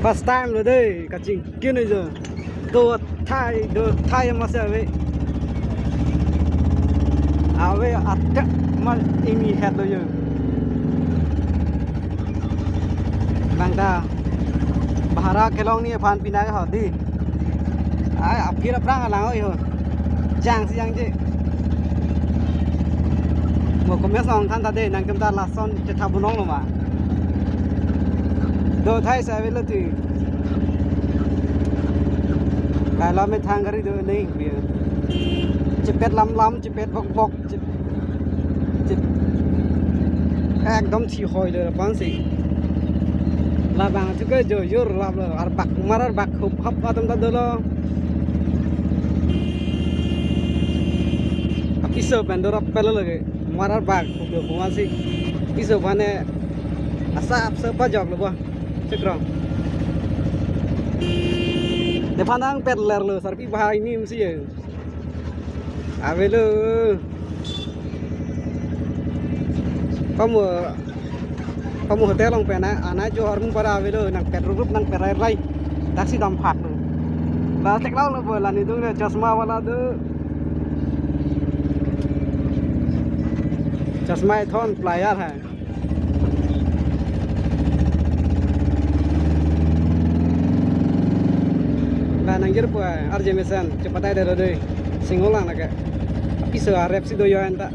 First time rồi đây, cả trình kia này giờ. Đồ thai mà sẽ về. À về attack mà ini head rồi giờ. Bang ta bahara kelong ni phan pina ka hodi. Ai aphir prang lang oi ho. Jang si jang je. Mo ko me song than ta de nang kem ta la son che tha bunong lo ma. Do thai sa về là thì cái lo mấy thang cái đó này bây giờ chỉ pet lắm chỉ pet vọc chỉ একদম ঠিক হয় রে পাঁচি লাবাং থেকে জোর লাভ আর বাক মারার বাক খুব হাপ আতম তা দলো পিছো বেন্ডর পেলো লাগে মারার বাক খুব পাঁচি পিছো মানে আসা আপসা পাজক লব Cekrong. Depan ang pedler lo, sarpi bahaya ini mesti ya. Awe lo. Kamu hotel long pena, anak jo harun para awe lo, nang pet rurup nang pet rai, taksi dampak lo. Lah cekrong lo bolan itu le chasma wala do. Chasma thon player hai. Là nang jer po arjemesan cepat aja dari singolang naga. Tapi seharap sih doyan tak.